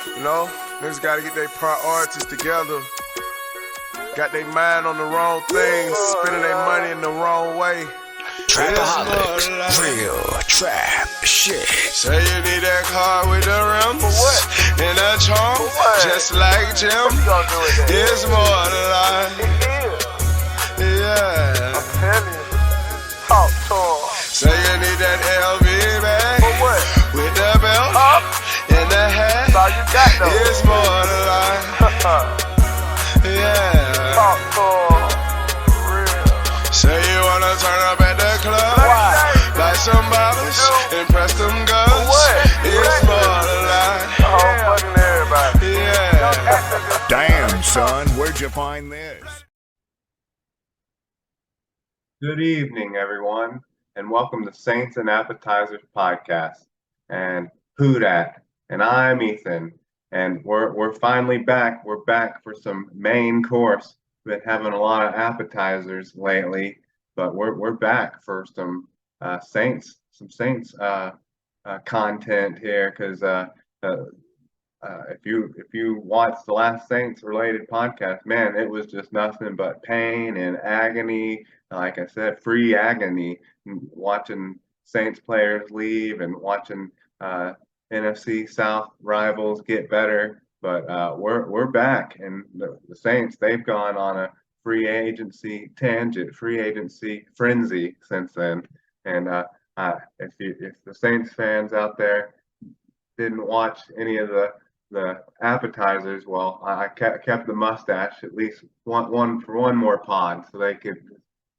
You know, niggas gotta get their priorities together. Got their mind on the wrong things, spending their money in the wrong way. Trapaholics, real trap shit. Say you need that car with the rims and that charm, just like Jim. It's more than life. Yeah. I'm telling you. Talk to him. Say you need that LV bag For what? with the belt and the hat. That's all you got though. It's more than life. Yeah. Talk to him. Real. Say you wanna turn up at the club, Why? buy some bottles, impress them girls. what? It's more than life. Oh, fucking everybody. Yeah. Damn, son, where'd you find this? Good evening, everyone, and welcome to Saints and Appetizers podcast. And who dat? And I'm Ethan, and we're finally back. We're back for some main course. Been having a lot of appetizers lately, but we're back for some Saints content here because if you watched the last Saints related podcast, man, it was just nothing but pain and agony. Like I said, free agony, watching Saints players leave and watching NFC South rivals get better. But we're back, and the Saints, they've gone on a free agency tangent, free agency frenzy since then. And if the Saints fans out there didn't watch any of the appetizers, well, I kept the mustache at least one more pod so they could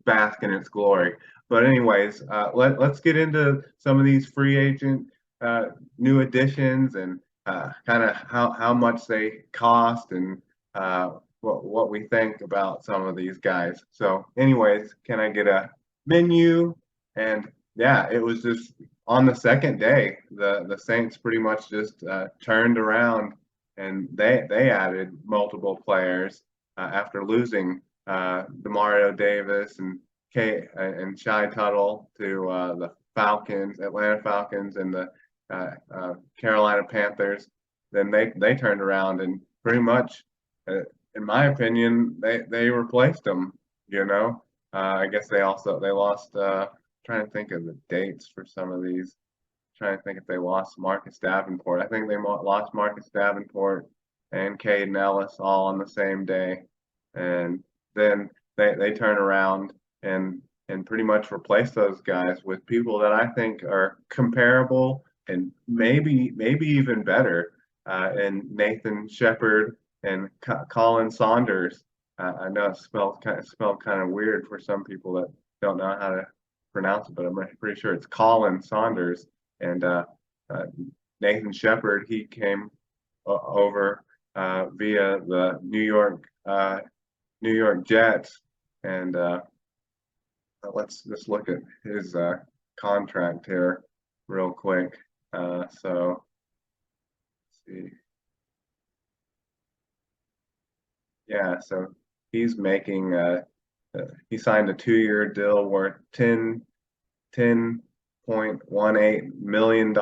bask in its glory. But anyways, let's get into some of these free agent new additions and kind of how much they cost and what we think about some of these guys. So anyways, can I get a menu? And yeah, it was just on the second day, the Saints pretty much just turned around and they added multiple players after losing Demario Davis and Shy Tuttle to the Atlanta Falcons, and the Carolina Panthers. Then they turned around and pretty much, in my opinion, they replaced them. I guess they lost. Trying to think of the dates for some of these. Trying to think if they lost Marcus Davenport. I think they lost Marcus Davenport and Caden Ellis all on the same day, and then they turn around and pretty much replace those guys with people that I think are comparable and maybe even better. And Nathan Shepard and Colin Saunders. I know it's spelled kind of weird for some people that don't know how to pronounce it, but I'm pretty sure it's Colin Saunders. And Nathan Shepard, he came over via the New York Jets, and let's just look at his contract here real quick. So let's see. Yeah, so he's making he signed a 2-year deal worth $10.18 million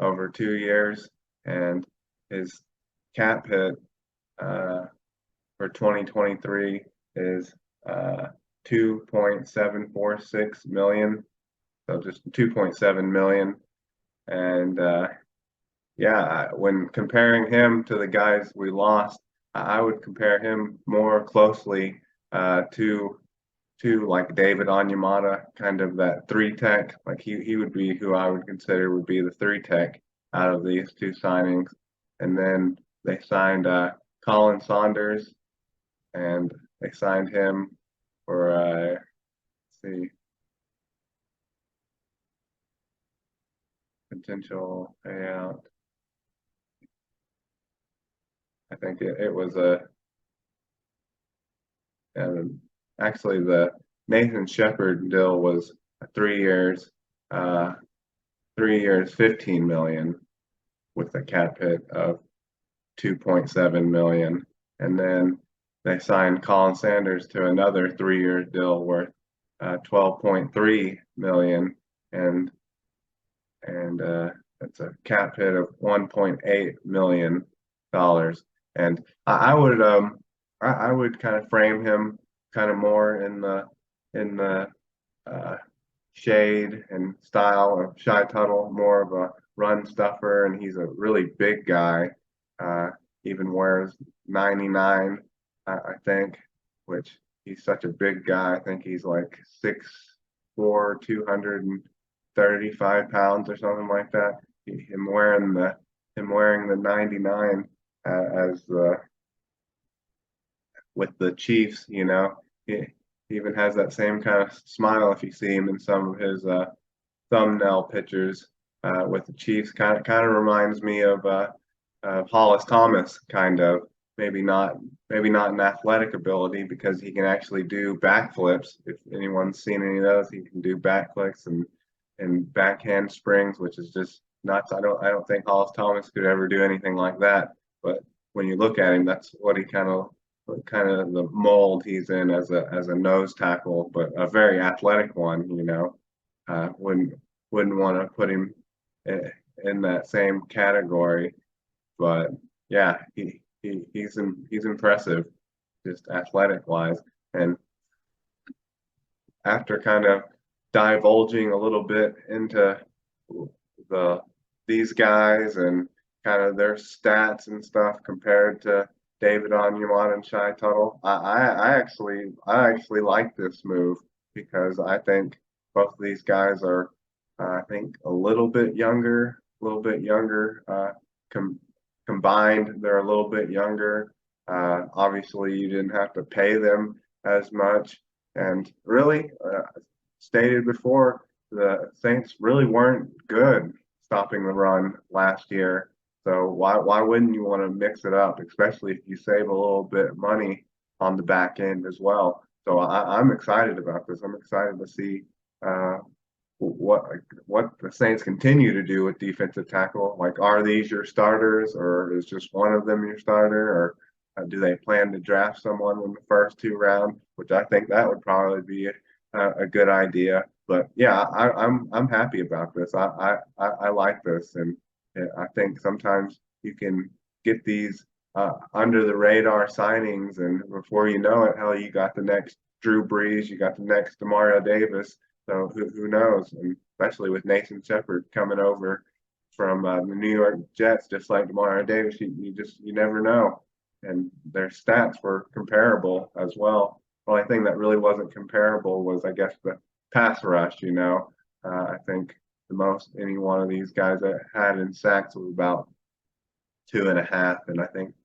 over 2 years, and his cap hit for 2023 is $2.746 million, so just 2.7 million. And yeah, when comparing him to the guys we lost, I would compare him more closely to like David Onyemata, kind of that 3-tech. Like he would be who I would consider would be the 3-tech out of these two signings. And then they signed Colin Saunders, and they signed him for let's see, potential payout. I think it was actually the Nathan Shepard deal was 3 years, 15 million, with a cap hit of 2.7 million. And then they signed Colin Sanders to another 3-year deal worth 12.3 million. And It's a cap hit of $1.8 million, and I would kind of frame him kind of more in the uh, shade and style of Shy Tuttle, more of a run stuffer, and he's a really big guy. Uh, Even wears 99, I think, which he's such a big guy. I think he's like 6'4", 235 pounds or something like that. Him wearing the 99 as the with the Chiefs, he even has that same kind of smile if you see him in some of his thumbnail pictures with the Chiefs. Kind of reminds me of Hollis Thomas, kind of. Maybe not in athletic ability because he can actually do backflips. If anyone's seen any of those, he can do backflips and backhand springs, which is just nuts. I don't think Hollis Thomas could ever do anything like that. But when you look at him, that's what he kind of the mold he's in as a nose tackle, but a very athletic one. Wouldn't want to put him in that same category, but yeah, he's impressive, just athletic wise. And after kind of divulging a little bit into these guys and kind of their stats and stuff compared to David Onyemata and Shy Tuttle, I actually like this move because I think both of these guys are I think a little bit younger, combined they're a little bit younger. Obviously, you didn't have to pay them as much, and really, stated before, the Saints really weren't good stopping the run last year. So why wouldn't you want to mix it up, especially if you save a little bit of money on the back end as well? So I'm excited about this. I'm excited to see what the Saints continue to do with defensive tackle. Like, are these your starters, or is just one of them your starter, or do they plan to draft someone in the first 2 rounds? Which I think that would probably be a good idea. But yeah, I'm happy about this. I like this, and I think sometimes you can get these under the radar signings, and before you know it, hell, you got the next Drew Brees, you got the next Demario Davis. So who knows? And especially with Nathan Shepard coming over from the New York Jets, just like Demario Davis, you never know. And their stats were comparable as well. The only thing that really wasn't comparable was, I guess, the pass rush. I think the most any one of these guys that had in sacks was about 2.5, and I think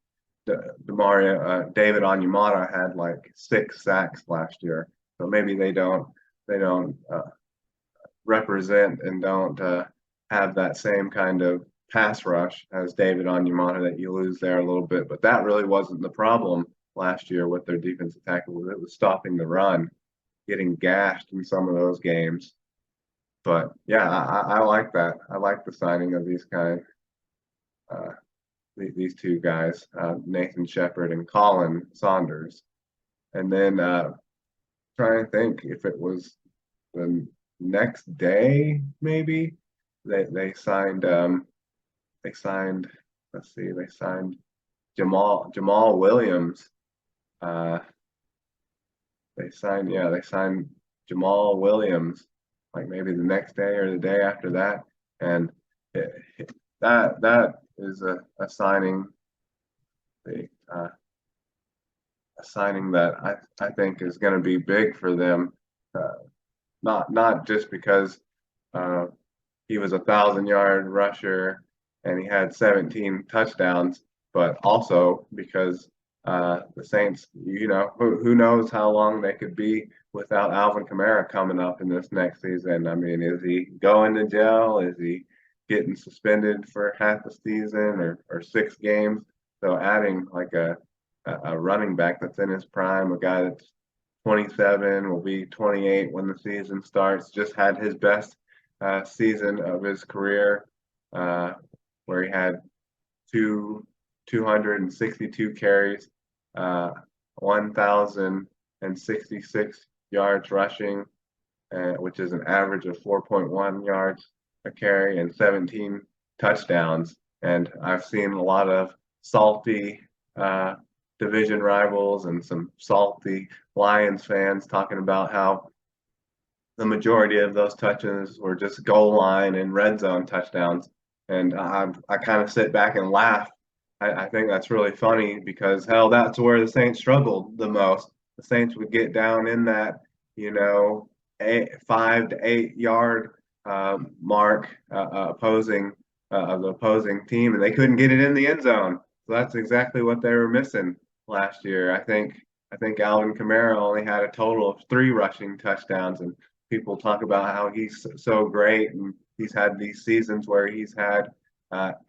David Onyemata had like 6 sacks last year. So maybe they don't represent and don't have that same kind of pass rush as David Onyemata that you lose there a little bit. But that really wasn't the problem last year with their defensive tackle. It was stopping the run, getting gashed in some of those games. But yeah, I like that. I like the signing of these guys, these 2 guys, Nathan Shepard and Colin Saunders. And then trying to think if it was the next day, maybe they signed let's see, they signed Jamal Williams. They signed Jamal Williams like maybe the next day or the day after that, and that is a signing, a signing that I think is going to be big for them. Not just because he was a 1,000-yard rusher and he had 17 touchdowns, but also because the Saints, who knows how long they could be without Alvin Kamara coming up in this next season. I mean, is he going to jail? Is he getting suspended for half the season or 6 games? So adding like a running back that's in his prime, a guy that's 27, will be 28 when the season starts, just had his best season of his career, where he had 262 carries, 1,066 yards rushing, which is an average of 4.1 yards a carry, and 17 touchdowns. And I've seen a lot of salty division rivals and some salty Lions fans talking about how the majority of those touches were just goal line and red zone touchdowns. And I kind of sit back and laugh. I think that's really funny because hell, that's where the Saints struggled the most. The Saints would get down in that, 5 to 8 yard mark opposing of the opposing team, and they couldn't get it in the end zone. So that's exactly what they were missing last year. I think Alvin Kamara only had a total of 3 rushing touchdowns, and people talk about how he's so great, and he's had these seasons where he's had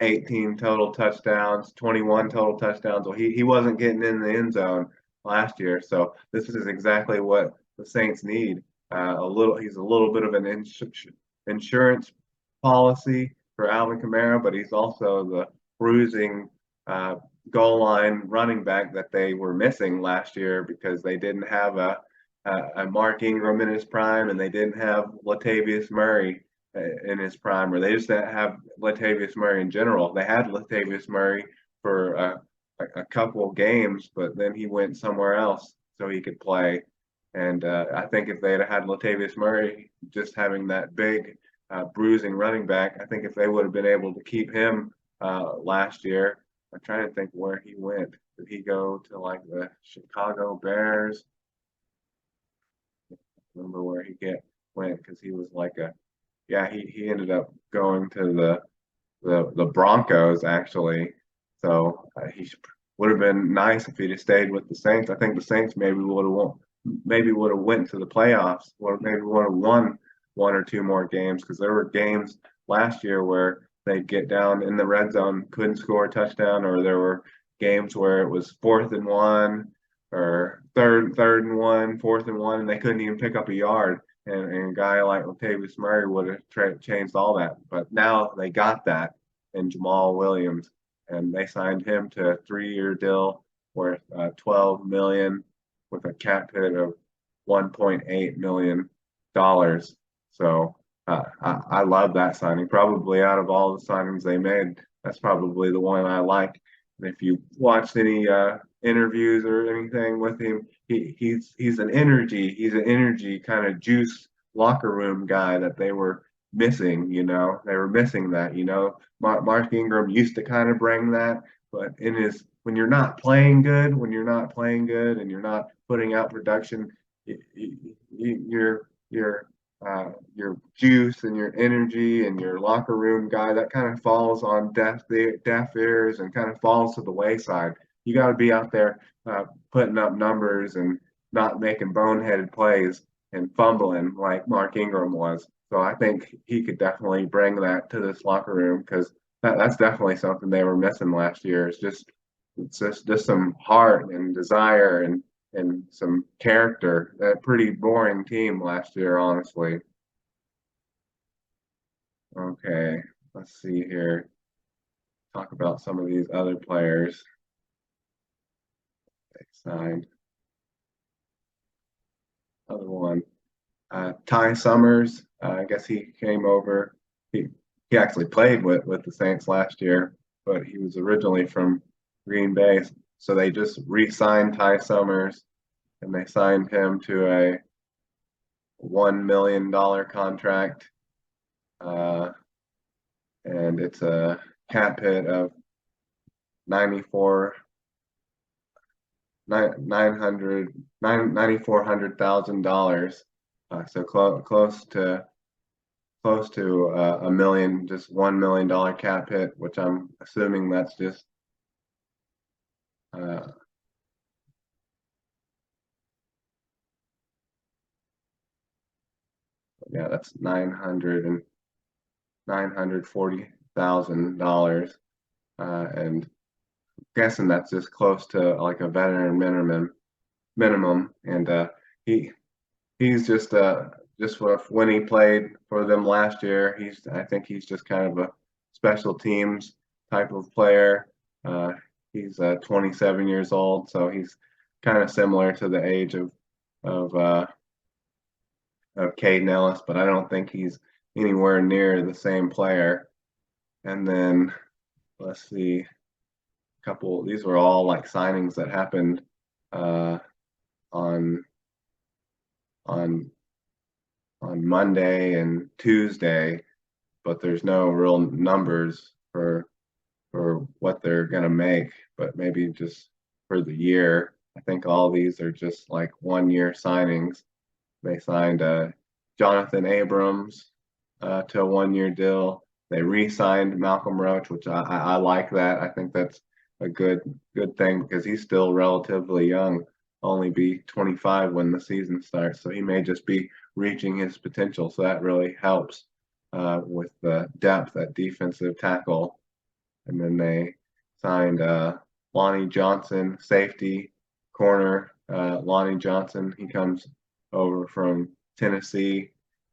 18 total touchdowns, 21 total touchdowns. Well, he wasn't getting in the end zone last year, so this is exactly what the Saints need. He's a little bit of an insurance policy for Alvin Kamara, but he's also the bruising goal line running back that they were missing last year because they didn't have a Mark Ingram in his prime, and they didn't have Latavius Murray in his prime, or they just didn't have Latavius Murray in general. They had Latavius Murray for a couple of games, but then he went somewhere else so he could play. And I think if they had had Latavius Murray just having that big bruising running back, I think if they would have been able to keep him last year. I'm trying to think where he went. Did he go to like the Chicago Bears? I don't remember where he went because he was like he ended up going to the Broncos actually. So he would have been nice if he'd have stayed with the Saints. I think the Saints maybe would have went to the playoffs, or maybe would have won 1 or 2 more games, because there were games last year where they'd get down in the red zone, couldn't score a touchdown, or there were games where it was 4th and 1 or third and 1, 4th and 1, and they couldn't even pick up a yard. And a guy like Latavius Murray would have changed all that. But now they got that in Jamal Williams, and they signed him to a 3-year deal worth $12 million with a cap hit of $1.8 million. So I love that signing. Probably out of all the signings they made, that's probably the one I like. And if you watched any interviews or anything with him, he's an energy kind of juice locker room guy that they were missing. They were missing that. Mark Ingram used to kind of bring that, but when you're not playing good, and you're not putting out production, your juice and your energy and your locker room guy, that kind of falls on deaf ears and kind of falls to the wayside. You got to be out there putting up numbers and not making boneheaded plays and fumbling like Mark Ingram was. So I think he could definitely bring that to this locker room, because that's definitely something they were missing last year. It's just some heart and desire and some character. A pretty boring team last year, honestly. Okay, let's see here. Talk about some of these other players they signed. Other one, Ty Summers. I guess he came over. He actually played with the Saints last year, but he was originally from Green Bay. So they just re-signed Ty Summers, and they signed him to a $1 million contract. And it's a cap hit of $9,400,000. So close to $1 million, just $1 million cap hit, which I'm assuming that's just that's $940,000, and guessing that's just close to like a veteran minimum. And he's just when he played for them last year, I think he's just kind of a special teams type of player. He's 27 years old, so he's kind of similar to the age of Caden Ellis, but I don't think he's anywhere near the same player. And then let's see, these were all like signings that happened on on Monday and Tuesday, but there's no real numbers for what they're gonna make, but maybe just for the year. I think all these are just like 1 year signings. They signed Jonathan Abrams to a 1 year deal. They re-signed Malcolm Roach, which I like that. I think that's a good thing because he's still relatively young, only be 25 when the season starts. So he may just be reaching his potential. So that really helps with the depth at defensive tackle. And then they signed Lonnie Johnson, safety, corner. Lonnie Johnson, he comes over from Tennessee.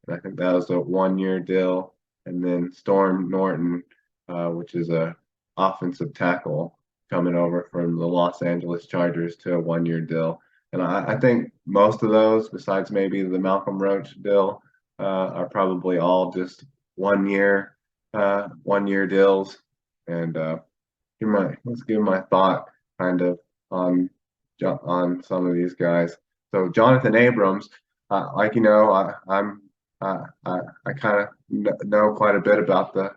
And I think that was a 1 year deal. And then Storm Norton, which is a offensive tackle, coming over from the Los Angeles Chargers to a 1 year deal. And I think most of those, besides maybe the Malcolm Roach deal, are probably all just 1 year, 1 year deals. And let's give my thought kind of on some of these guys. So Jonathan Abrams, like I kind of know quite a bit about the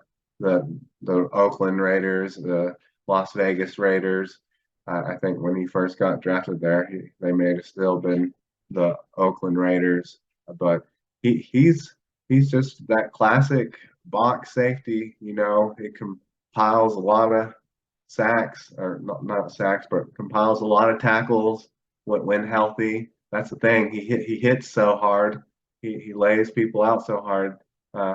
Oakland Raiders, the Las Vegas Raiders. I think when he first got drafted there, they may have still been the Oakland Raiders, but he's just that classic box safety. He compiles a lot of sacks, or not sacks, but compiles a lot of tackles when healthy. That's the thing. He hits so hard. He lays people out so hard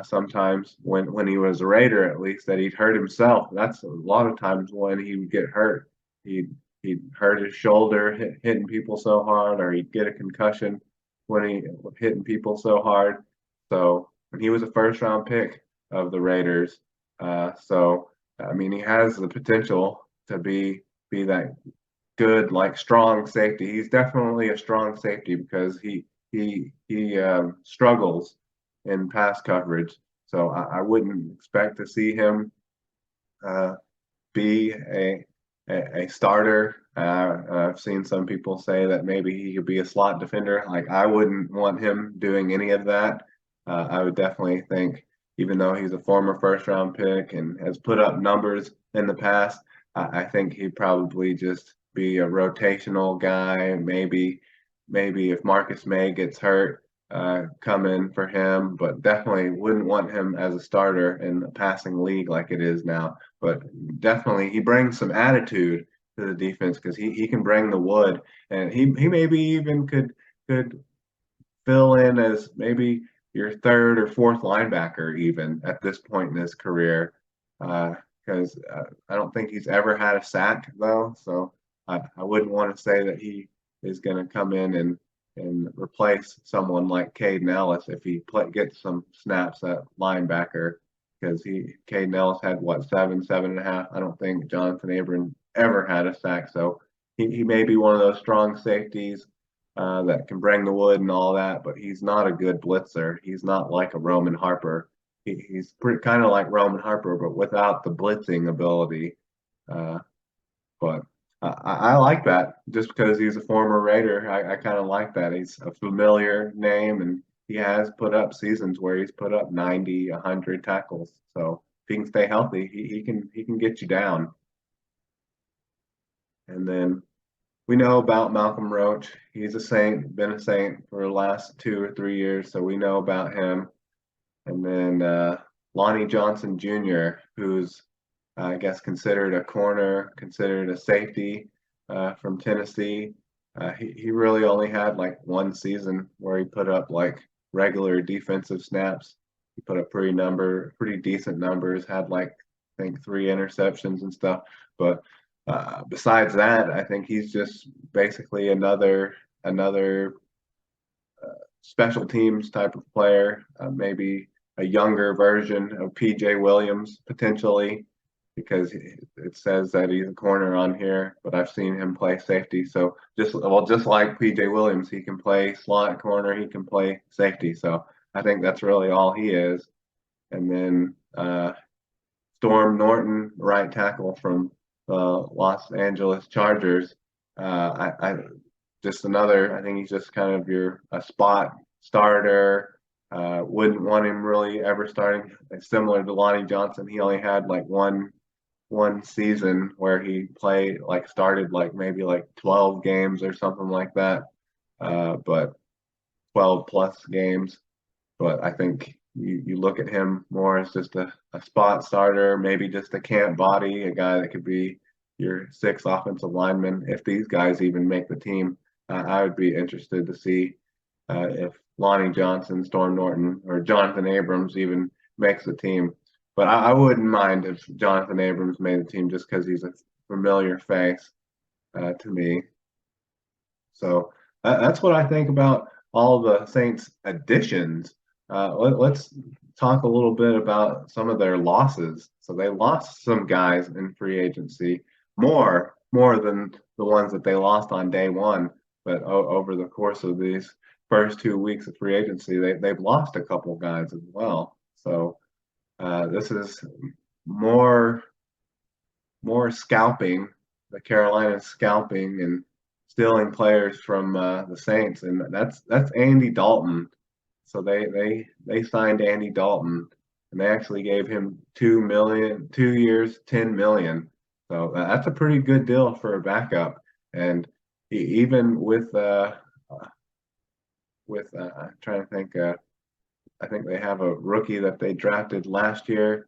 sometimes when he was a Raider, at least, that he'd hurt himself. That's a lot of times when he would get hurt. He'd hurt his shoulder hitting people so hard, or he'd get a concussion when he hitting people so hard. So when he was a first-round pick of the Raiders, so I mean he has the potential to be that good, like strong safety. He's definitely a strong safety because he struggles in pass coverage. So I wouldn't expect to see him be a starter. I've seen some people say that maybe he could be a slot defender. Like I wouldn't want him doing any of that. I would definitely think, even though he's a former first-round pick and has put up numbers in the past, I think he'd probably just be a rotational guy. Maybe if Marcus May gets hurt, come in for him, but definitely wouldn't want him as a starter in the passing league like it is now. But definitely he brings some attitude to the defense because he can bring the wood, and he maybe even could fill in as maybe your third or fourth linebacker even at this point in his career, because I don't think he's ever had a sack though. So I wouldn't want to say that he is going to come in and replace someone like Caden Ellis if he gets some snaps at linebacker, because Caden Ellis had what, 7.5. I don't think Jonathan Abram ever had a sack, so he may be one of those strong safeties that can bring the wood and all that, but he's not a good blitzer. He's not like a Roman Harper. He's pretty kind of like Roman Harper, but without the blitzing ability. But I like that just because he's a former Raider. I kind of like that. He's a familiar name, and he has put up seasons where he's put up 90, 100 tackles. So if he can stay healthy, he can get you down. And then we know about Malcolm Roach. He's a Saint, been a Saint for the last 2 or 3 years, so we know about him. And then Lonnie Johnson Jr., who's I guess considered a corner, considered a safety from Tennessee. He really only had like one season where he put up like regular defensive snaps. He put up pretty decent numbers, had like I think 3 interceptions and stuff. But besides that, I think he's just basically another special teams type of player, maybe a younger version of PJ Williams potentially, because it says that he's a corner on here, but I've seen him play safety. So just like PJ Williams, he can play slot corner, he can play safety. So I think that's really all he is. And then Storm Norton, right tackle from the Los Angeles Chargers. I just another. I think he's just kind of a spot starter. Wouldn't want him really ever starting. Similar to Lonnie Johnson, he only had like one season where he played like started like maybe like 12 games or something like that. But 12 plus games. But I think you look at him more as just a spot starter, maybe just a camp body, a guy that could be your sixth offensive lineman. If these guys even make the team, I would be interested to see if Lonnie Johnson, Storm Norton, or Jonathan Abrams even makes the team. But I wouldn't mind if Jonathan Abrams made the team just because he's a familiar face to me. So that's what I think about all the Saints additions. Let's talk a little bit about some of their losses. So they lost some guys in free agency, more than the ones that they lost on day one. But over the course of these first 2 weeks of free agency, they've lost a couple guys as well. So this is more scalping. The Carolina scalping and stealing players from the Saints, and that's Andy Dalton. So they signed Andy Dalton, and they actually gave him 2 million, 2 years, 10 million. So that's a pretty good deal for a backup. And even with I'm trying to think, I think they have a rookie that they drafted last year,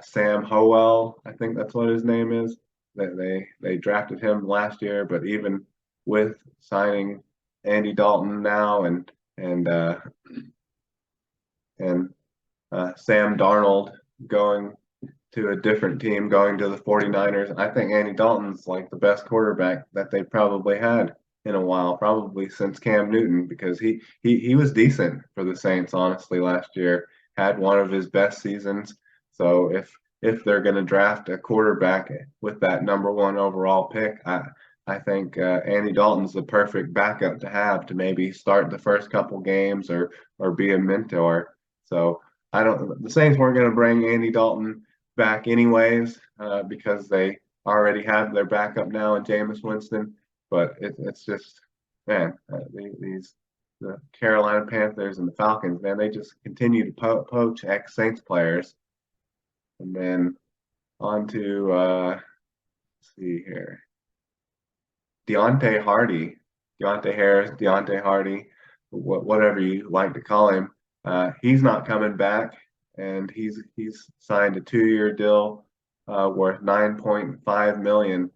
Sam Howell. I think that's what his name is. They drafted him last year, but even with signing Andy Dalton now and Sam Darnold going to a different team, going to the 49ers, I think Andy Dalton's like the best quarterback that they've probably had in a while, probably since Cam Newton, because he was decent for the Saints, honestly, last year. Had one of his best seasons. So if they're going to draft a quarterback with that number one overall pick, I think Andy Dalton's the perfect backup to have to maybe start the first couple games or be a mentor. So the Saints weren't going to bring Andy Dalton back anyways because they already have their backup now in Jameis Winston. But it's just, man, the Carolina Panthers and the Falcons, man, they just continue to poach ex-Saints players. And then on to, let's see here, Deontay Harris, Deontay Hardy, whatever you like to call him. He's not coming back, and he's signed a 2-year deal worth $9.5 million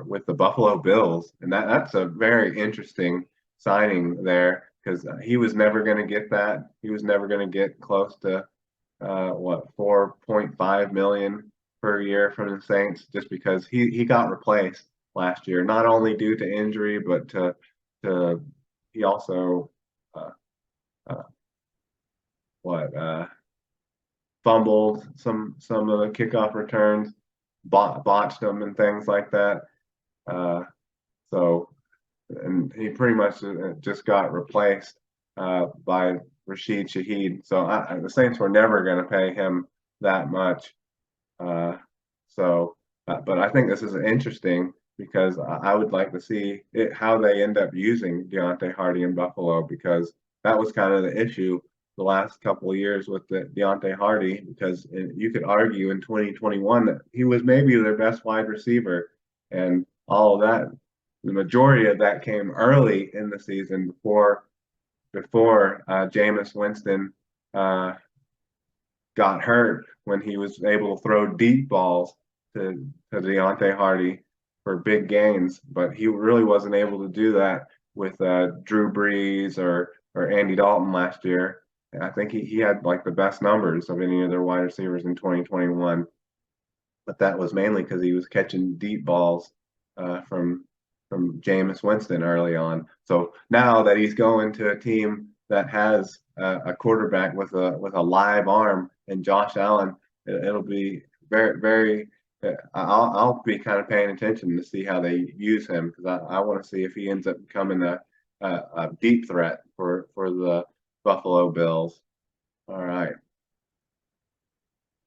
with the Buffalo Bills, and that's a very interesting signing there because he was never going to get that. He was never going to get close to $4.5 million per year from the Saints just because he got replaced last year, not only due to injury, but he also fumbled some of the kickoff returns, botched them and things like that. And he pretty much just got replaced by Rashid Shaheed. So the Saints were never going to pay him that much. But I think this is interesting because I would like to see how they end up using Deontay Hardy in Buffalo, because that was kind of the issue the last couple of years with the Deontay Hardy, because you could argue in 2021 that he was maybe their best wide receiver, and all of that, the majority of that came early in the season before Jameis Winston got hurt, when he was able to throw deep balls to Deontay Hardy for big gains, but he really wasn't able to do that with Drew Brees or Andy Dalton last year. And I think he had like the best numbers of any of their wide receivers in 2021, but that was mainly because he was catching deep balls from Jameis Winston early on. So now that he's going to a team that has a quarterback with a live arm and Josh Allen, it'll be very, very. I'll be kind of paying attention to see how they use him, because I want to see if he ends up becoming a deep threat for the Buffalo Bills. All right.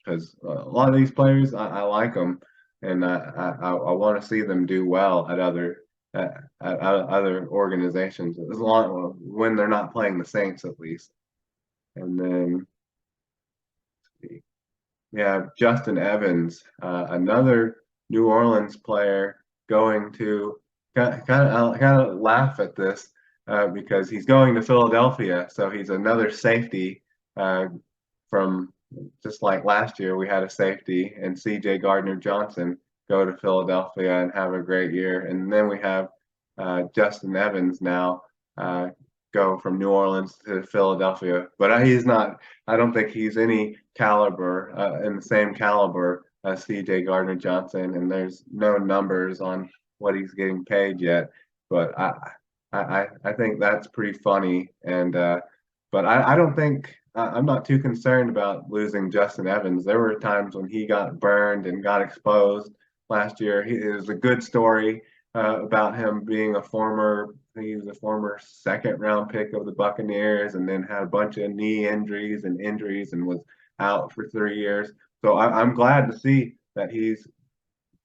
because a lot of these players I like them, and I want to see them do well at other organizations as long when they're not playing the Saints at least. And then we have Justin Evans, another New Orleans player going to kind of laugh at this because he's going to Philadelphia, so he's another safety from just like last year we had a safety and C.J. Gardner-Johnson go to Philadelphia and have a great year, and then we have Justin Evans now go from New Orleans to Philadelphia, but he's not. I don't think he's any caliber in the same caliber as C.J. Gardner-Johnson, and there's no numbers on what he's getting paid yet. But I think that's pretty funny, and but I don't think I'm not too concerned about losing Justin Evans. There were times when he got burned and got exposed last year. It was a good story about him being he was a former second round pick of the Buccaneers and then had a bunch of knee injuries and was out for 3 years. So I'm glad to see that he's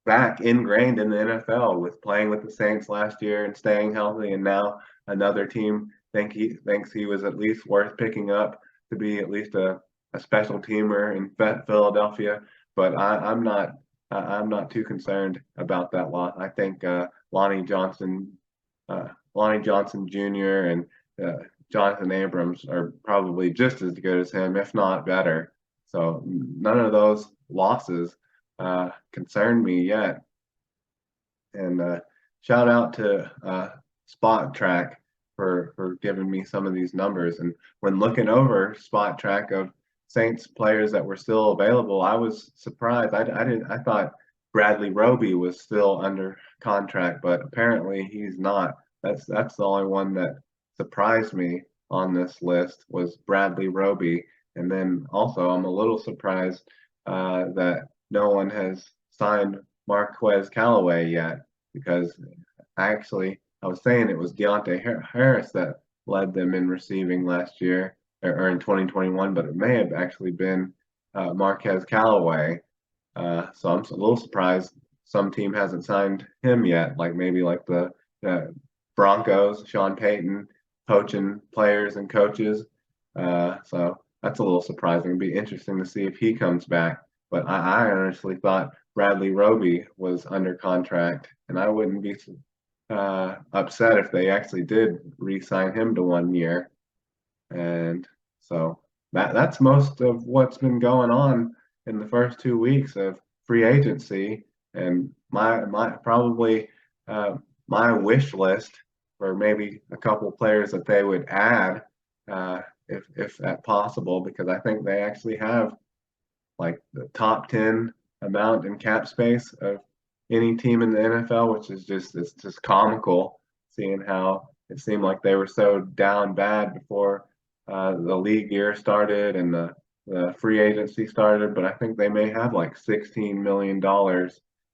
back ingrained in the NFL with playing with the Saints last year and staying healthy. And now another team thinks he was at least worth picking up to be at least a special teamer in Philadelphia. But I'm not too concerned about that lot. I think Lonnie Johnson Jr. and Jonathan Abrams are probably just as good as him, if not better. So none of those losses concern me yet. And shout out to Spot Track for giving me some of these numbers. And when looking over Spot Track of Saints players that were still available, I was surprised. I thought Bradley Roby was still under contract, but apparently he's not. That's the only one that surprised me on this list was Bradley Roby. And then also I'm a little surprised that no one has signed Marquez Callaway yet, because I was saying it was Deontay Harris that led them in receiving last year or in 2021, but it may have actually been Marquez Callaway. So I'm a little surprised some team hasn't signed him yet, like maybe like the Broncos, Sean Payton, poaching players and coaches. So that's a little surprising. It'd be interesting to see if he comes back. But I honestly thought Bradley Roby was under contract, and I wouldn't be upset if they actually did re-sign him to 1 year. And so that's most of what's been going on in the first 2 weeks of free agency. And my wish list for maybe a couple players that they would add if that possible, because I think they actually have like the top 10 amount in cap space of any team in the NFL, which is it's just comical seeing how it seemed like they were so down bad before the league year started and the free agency started. But I think they may have like $16 million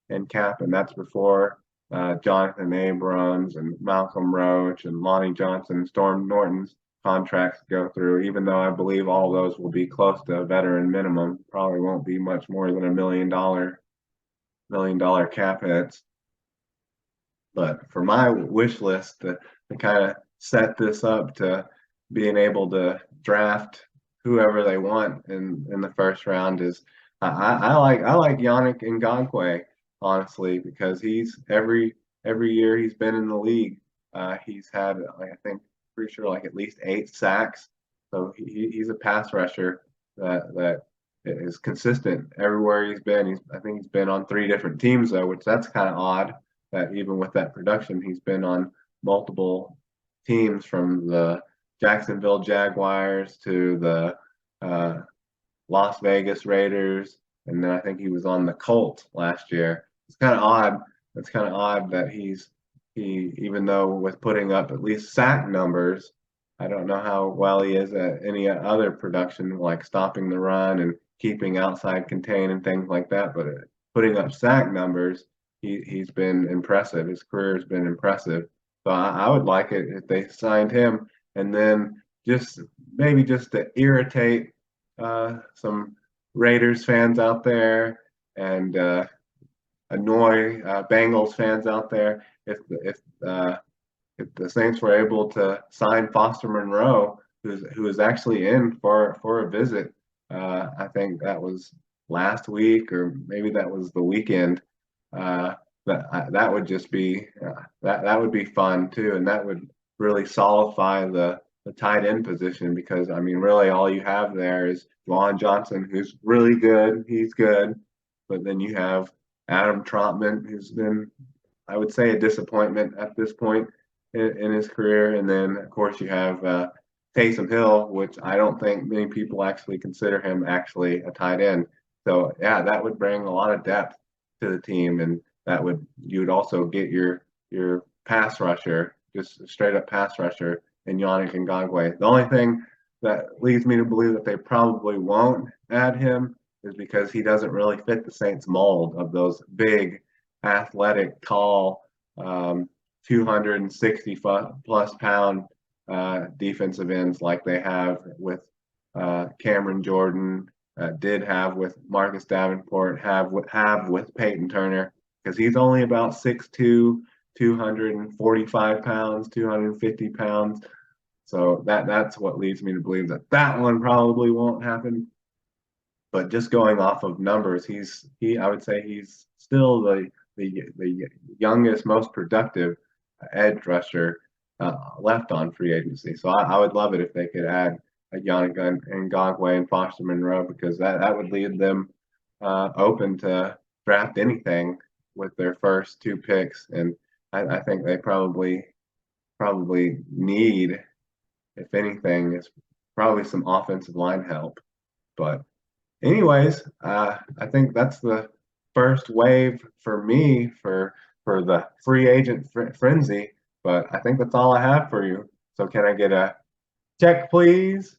in cap, and that's before Jonathan Abrams and Malcolm Roach and Lonnie Johnson and Storm Norton's contracts go through, even though I believe all those will be close to a veteran minimum. Probably won't be much more than $1 million cap hits. But for my wish list to kind of set this up to being able to draft whoever they want in the first round is I like Yannick Ngakoue, honestly, because he's every year he's been in the league, he's had, I think, pretty sure like at least 8 sacks. So he's a pass rusher that is consistent everywhere he's been. I think he's been on 3 different teams though, which that's kind of odd that even with that production, he's been on multiple teams, from the Jacksonville Jaguars to the Las Vegas Raiders, and then I think he was on the Colts last year. It's kind of odd. It's kind of odd that he even though with putting up at least sack numbers, I don't know how well he is at any other production like stopping the run and keeping outside contain and things like that. But putting up sack numbers, he's been impressive. His career has been impressive. So I would like it if they signed him, and then maybe just to irritate some Raiders fans out there and annoy Bengals fans out there. If the Saints were able to sign Foster Monroe, who is actually in for a visit, I think that was last week or maybe that was the weekend. That would just be that would be fun too, and that would really solidify the tight end position because I mean really all you have there is Juwan Johnson, who's really good. He's good, but then you have Adam Trotman, who's been, I would say, a disappointment at this point in his career. And then, of course, you have Taysom Hill, which I don't think many people actually consider him actually a tight end. So, yeah, that would bring a lot of depth to the team, and you would also get your pass rusher, just a straight up pass rusher in Yannick Ngakoue. The only thing that leads me to believe that they probably won't add him is because he doesn't really fit the Saints mold of those big, athletic, tall, 260 plus pound defensive ends like they have with Cameron Jordan, did have with Marcus Davenport, have with Peyton Turner, because he's only about 6'2", 245 pounds, 250 pounds. So that's what leads me to believe that one probably won't happen. But just going off of numbers, I would say he's still the youngest, most productive edge rusher left on free agency. So I would love it if they could add a Yannick Ngakoue and Foster Monroe, because that would leave them open to draft anything with their first 2 picks. And I think they probably need, if anything, is probably some offensive line help. But anyways, I think that's the first wave for me for the free agent frenzy. But I think that's all I have for you. So can I get a check, please?